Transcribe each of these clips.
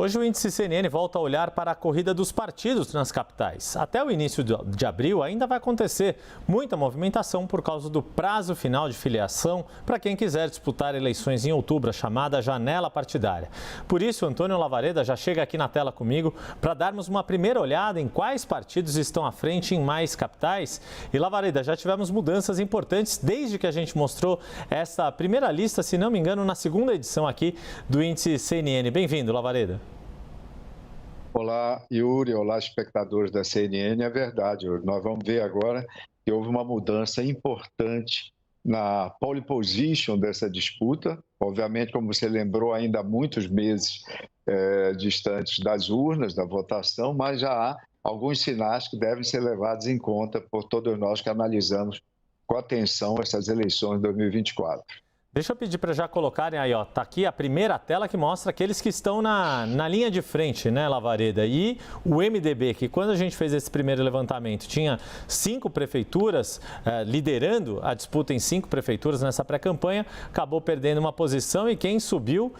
Hoje o índice CNN volta a olhar para a corrida dos partidos nas capitais. Até o início de abril ainda vai acontecer muita movimentação por causa do prazo final de filiação para quem quiser disputar eleições em outubro, a chamada janela partidária. Por isso, Antônio Lavareda já chega aqui na tela comigo para darmos uma primeira olhada em quais partidos estão à frente em mais capitais. E Lavareda, já tivemos mudanças importantes desde que a gente mostrou essa primeira lista, se não me engano, na segunda edição aqui do índice CNN. Bem-vindo, Lavareda. Olá, Yuri. Olá, espectadores da CNN. É verdade, Yuri. Nós vamos ver agora que houve uma mudança importante na pole position dessa disputa. Obviamente, como você lembrou, ainda há muitos meses distantes das urnas, da votação, mas já há alguns sinais que devem ser levados em conta por todos nós que analisamos com atenção essas eleições de 2024. Deixa eu pedir para já colocarem aí, ó, tá aqui a primeira tela que mostra aqueles que estão na linha de frente, né, Lavareda? E o MDB, que quando a gente fez esse primeiro levantamento, tinha 5 prefeituras liderando a disputa em 5 prefeituras nessa pré-campanha, acabou perdendo uma posição e quem subiu,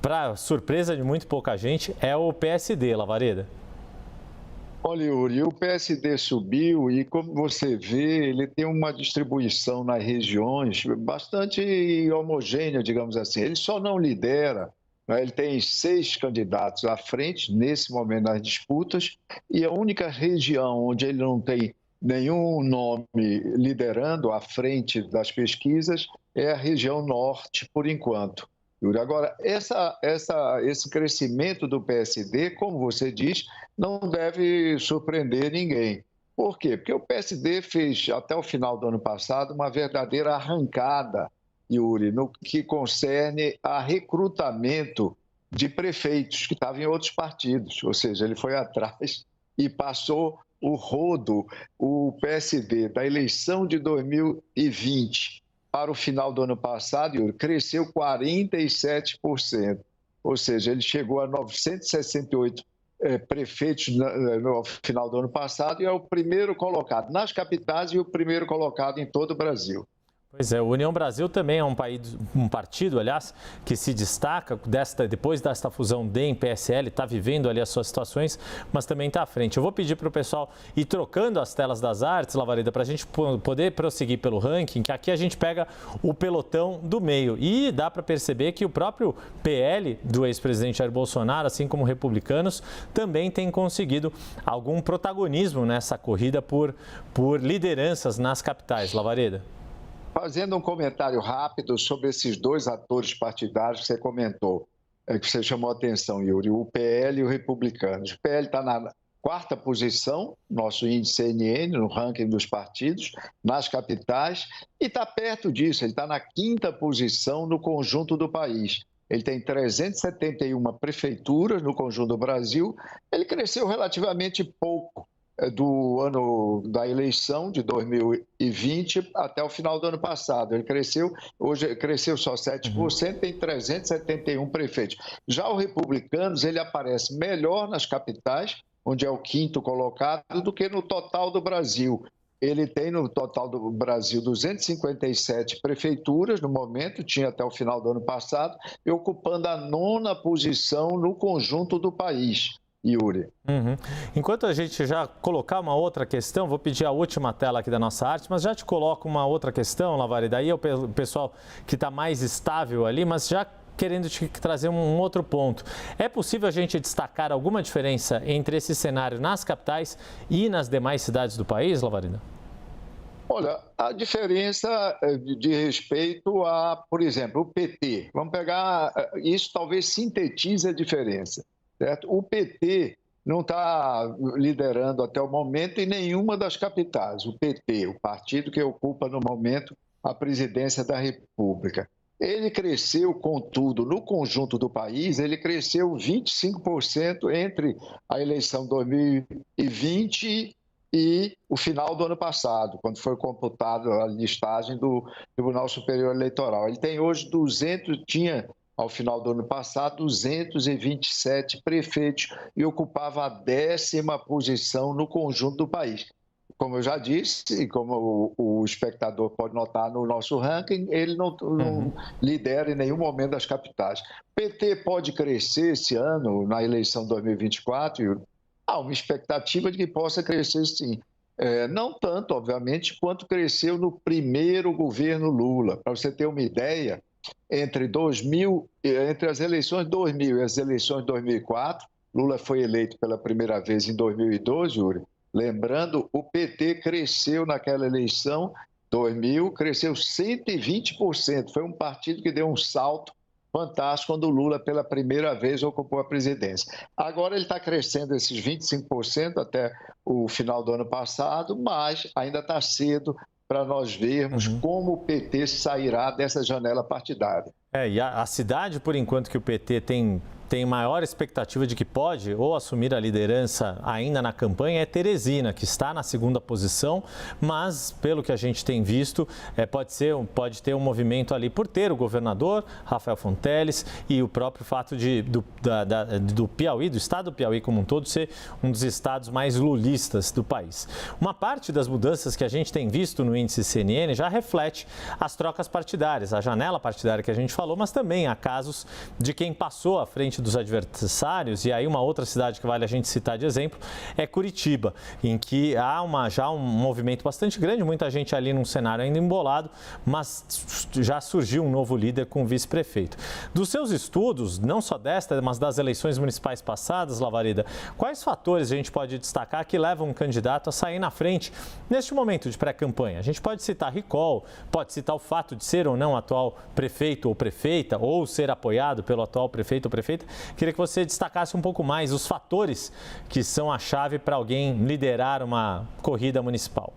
para surpresa de muito pouca gente, é o PSD, Lavareda. Olha, Yuri, o PSD subiu e, como você vê, ele tem uma distribuição nas regiões bastante homogênea, digamos assim. Ele só não lidera, né? Ele tem 6 candidatos à frente, nesse momento, nas disputas, e a única região onde ele não tem nenhum nome liderando à frente das pesquisas é a região norte, por enquanto. Agora, esse crescimento do PSD, como você diz, não deve surpreender ninguém. Por quê? Porque o PSD fez, até o final do ano passado, uma verdadeira arrancada, Yuri, no que concerne a recrutamento de prefeitos que estavam em outros partidos. Ou seja, ele foi atrás e passou o rodo, o PSD, da eleição de 2020 para o final do ano passado, Yuri, cresceu 47%. Ou seja, ele chegou a 968 prefeitos no final do ano passado e é o primeiro colocado nas capitais e o primeiro colocado em todo o Brasil. Pois é, o União Brasil também é um partido, aliás, que se destaca depois desta fusão DEM-PSL, está vivendo ali as suas situações, mas também está à frente. Eu vou pedir para o pessoal ir trocando as telas das artes, Lavareda, para a gente poder prosseguir pelo ranking, que aqui a gente pega o pelotão do meio. E dá para perceber que o próprio PL do ex-presidente Jair Bolsonaro, assim como republicanos, também tem conseguido algum protagonismo nessa corrida por lideranças nas capitais, Lavareda. Fazendo um comentário rápido sobre esses 2 atores partidários que você comentou, que você chamou a atenção, Yuri, o PL e o Republicanos. O PL está na 4ª posição, nosso índice CNN, no ranking dos partidos, nas capitais, e está perto disso, ele está na 5ª posição no conjunto do país. Ele tem 371 prefeituras no conjunto do Brasil, ele cresceu relativamente pouco do ano da eleição de 2020 até o final do ano passado. Ele hoje cresceu só 7%, tem 371 prefeitos. Já o Republicanos, ele aparece melhor nas capitais, onde é o 5º colocado, do que no total do Brasil. Ele tem no total do Brasil 257 prefeituras no momento, tinha até o final do ano passado, e ocupando a 9ª posição no conjunto do país. Yuri. Enquanto a gente já colocar uma outra questão, vou pedir a última tela aqui da nossa arte, mas já te coloco uma outra questão, Lavareda, daí é o pessoal que está mais estável ali, mas já querendo te trazer um outro ponto. É possível a gente destacar alguma diferença entre esse cenário nas capitais e nas demais cidades do país, Lavareda? Olha, a diferença de respeito a, por exemplo, o PT. Vamos pegar, isso talvez sintetize a diferença. Certo? O PT não está liderando até o momento em nenhuma das capitais. O PT, o partido que ocupa no momento a presidência da República. Ele cresceu, contudo, no conjunto do país, ele cresceu 25% entre a eleição 2020 e o final do ano passado, quando foi computada a listagem do Tribunal Superior Eleitoral. Ele tem hoje ao final do ano passado, 227 prefeitos e ocupava a 10ª posição no conjunto do país. como eu já disse, e como o espectador pode notar no nosso ranking, ele não lidera em nenhum momento das capitais. O PT pode crescer esse ano, na eleição de 2024, e há uma expectativa de que possa crescer sim. Não tanto, obviamente, quanto cresceu no primeiro governo Lula. Para você ter uma ideia, entre as eleições de 2000 e as eleições de 2004, Lula foi eleito pela primeira vez em 2012, Yuri. Lembrando, o PT cresceu naquela eleição, 2000, cresceu 120%. Foi um partido que deu um salto fantástico quando o Lula, pela primeira vez, ocupou a presidência. Agora ele está crescendo esses 25% até o final do ano passado, mas ainda está cedo para nós vermos como o PT sairá dessa janela partidária. E a cidade, por enquanto, que o PT tem maior expectativa de que pode ou assumir a liderança ainda na campanha é Teresina, que está na segunda posição, mas pelo que a gente tem visto, pode ter um movimento ali por ter o governador Rafael Fonteles e o próprio fato do Piauí, do estado do Piauí como um todo, ser um dos estados mais lulistas do país. Uma parte das mudanças que a gente tem visto no índice CNN já reflete as trocas partidárias, a janela partidária que a gente falou, mas também há casos de quem passou à frente dos adversários, e aí uma outra cidade que vale a gente citar de exemplo é Curitiba, em que há já um movimento bastante grande, muita gente ali num cenário ainda embolado, mas já surgiu um novo líder com vice-prefeito. Dos seus estudos, não só desta, mas das eleições municipais passadas, Lavareda, quais fatores a gente pode destacar que levam um candidato a sair na frente neste momento de pré-campanha? A gente pode citar recall, pode citar o fato de ser ou não atual prefeito ou prefeita, ou ser apoiado pelo atual prefeito ou prefeita. Queria que você destacasse um pouco mais os fatores que são a chave para alguém liderar uma corrida municipal.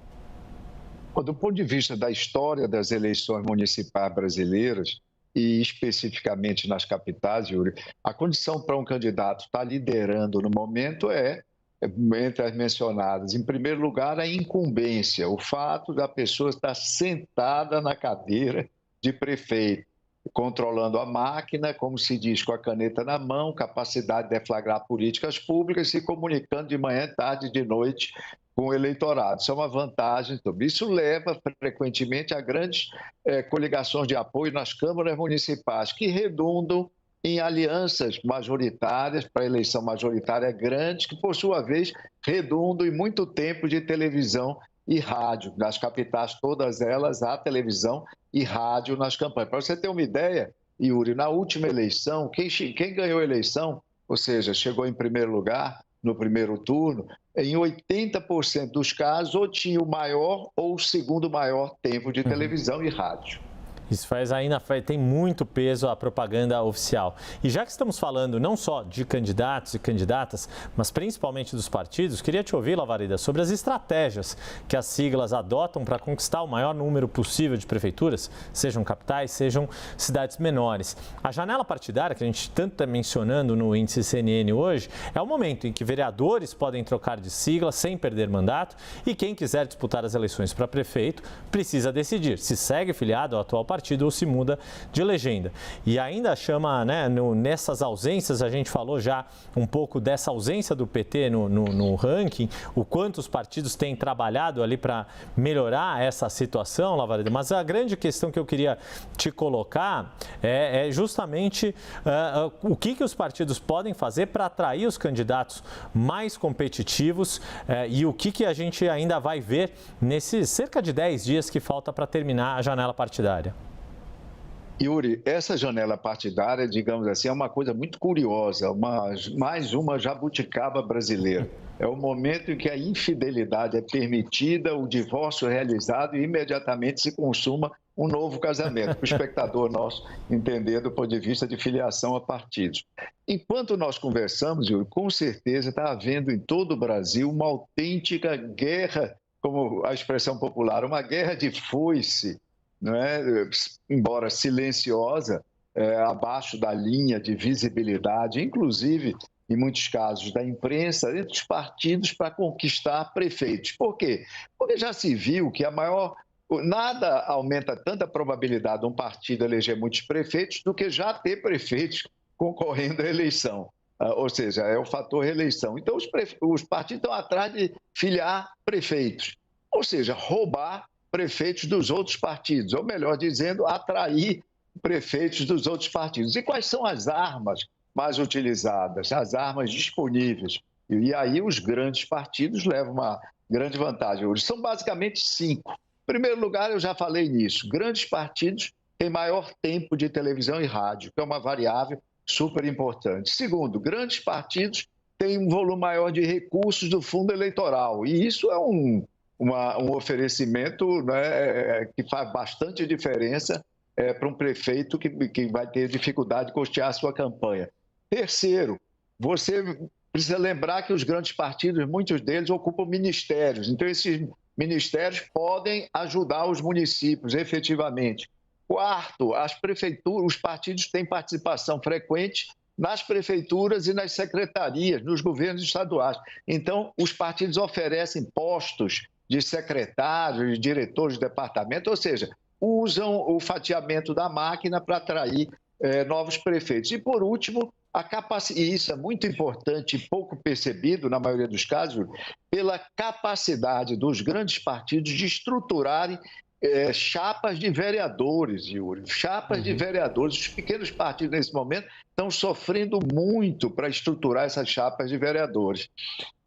Do ponto de vista da história das eleições municipais brasileiras, e especificamente nas capitais, Yuri, a condição para um candidato estar liderando no momento entre as mencionadas, em primeiro lugar, a incumbência, o fato da pessoa estar sentada na cadeira de prefeito, controlando a máquina, como se diz, com a caneta na mão, capacidade de deflagrar políticas públicas, se comunicando de manhã, tarde e de noite com o eleitorado. Isso é uma vantagem. Isso leva, frequentemente, a grandes coligações de apoio nas câmaras municipais, que redundam em alianças majoritárias para a eleição majoritária grande, que, por sua vez, redundam em muito tempo de televisão e rádio. Nas capitais, todas elas, há televisão e rádio nas campanhas. Para você ter uma ideia, Yuri, na última eleição, quem ganhou a eleição, ou seja, chegou em primeiro lugar no primeiro turno, em 80% dos casos, ou tinha o maior ou o segundo maior tempo de televisão e rádio. Isso tem muito peso a propaganda oficial. E já que estamos falando não só de candidatos e candidatas, mas principalmente dos partidos, queria te ouvir, Lavareda, sobre as estratégias que as siglas adotam para conquistar o maior número possível de prefeituras, sejam capitais, sejam cidades menores. A janela partidária, que a gente tanto está mencionando no índice CNN hoje, é o momento em que vereadores podem trocar de sigla sem perder mandato e quem quiser disputar as eleições para prefeito precisa decidir se segue filiado ao atual partido ou se muda de legenda. E ainda chama, nessas ausências, a gente falou já um pouco dessa ausência do PT no ranking, o quanto os partidos têm trabalhado ali para melhorar essa situação, Lavareda. Mas a grande questão que eu queria te colocar é justamente o que os partidos podem fazer para atrair os candidatos mais competitivos e o que a gente ainda vai ver nesses cerca de 10 dias que falta para terminar a janela partidária. Yuri, essa janela partidária, digamos assim, é uma coisa muito curiosa, mais uma jabuticaba brasileira. É o momento em que a infidelidade é permitida, o divórcio realizado e imediatamente se consuma um novo casamento, para o espectador nosso entender do ponto de vista de filiação a partidos. Enquanto nós conversamos, Yuri, com certeza está havendo em todo o Brasil uma autêntica guerra, como a expressão popular, uma guerra de foice, não é? Embora silenciosa, abaixo da linha de visibilidade, inclusive, em muitos casos, da imprensa, entre os partidos para conquistar prefeitos. Por quê? Porque já se viu que nada aumenta tanta probabilidade de um partido eleger muitos prefeitos do que já ter prefeitos concorrendo à eleição. Ou seja, é o fator reeleição. Então, os partidos estão atrás de filiar prefeitos. ou seja, roubar prefeitos dos outros partidos, ou melhor dizendo, atrair prefeitos dos outros partidos. E quais são as armas mais utilizadas, as armas disponíveis? E aí os grandes partidos levam uma grande vantagem hoje. São basicamente 5. Em primeiro lugar, eu já falei nisso, grandes partidos têm maior tempo de televisão e rádio, que é uma variável super importante. Segundo, grandes partidos têm um volume maior de recursos do fundo eleitoral, e isso é um oferecimento, né, que faz bastante diferença para um prefeito que vai ter dificuldade de custear a sua campanha. Terceiro, você precisa lembrar que os grandes partidos, muitos deles ocupam ministérios, então esses ministérios podem ajudar os municípios efetivamente. Quarto, as prefeituras, os partidos têm participação frequente nas prefeituras e nas secretarias, nos governos estaduais. Então, os partidos oferecem postos de secretários, de diretores de departamento, ou seja, usam o fatiamento da máquina para atrair novos prefeitos. E, por último, e isso é muito importante e pouco percebido, na maioria dos casos, pela capacidade dos grandes partidos de estruturarem chapas de vereadores, Yuri. Chapas de vereadores. Os pequenos partidos, nesse momento, estão sofrendo muito para estruturar essas chapas de vereadores.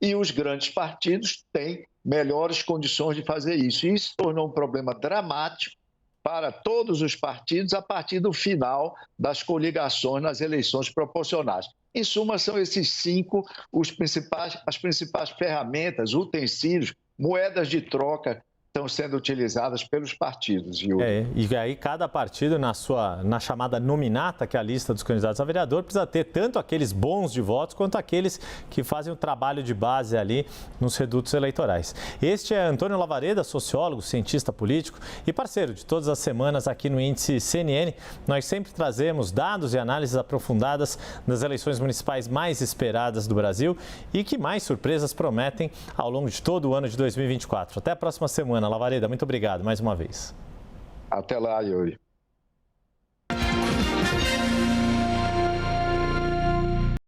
E os grandes partidos têm melhores condições de fazer isso. E isso tornou um problema dramático para todos os partidos a partir do final das coligações nas eleições proporcionais. Em suma, são esses 5 as principais ferramentas, utensílios, moedas de troca estão sendo utilizadas pelos partidos. E aí cada partido, na chamada nominata, que é a lista dos candidatos a vereador, precisa ter tanto aqueles bons de votos quanto aqueles que fazem o trabalho de base ali nos redutos eleitorais. Este é Antônio Lavareda, sociólogo, cientista político e parceiro de todas as semanas aqui no Índice CNN. Nós sempre trazemos dados e análises aprofundadas das eleições municipais mais esperadas do Brasil e que mais surpresas prometem ao longo de todo o ano de 2024. Até a próxima semana. Lavareda, muito obrigado mais uma vez. Até lá, Yuri.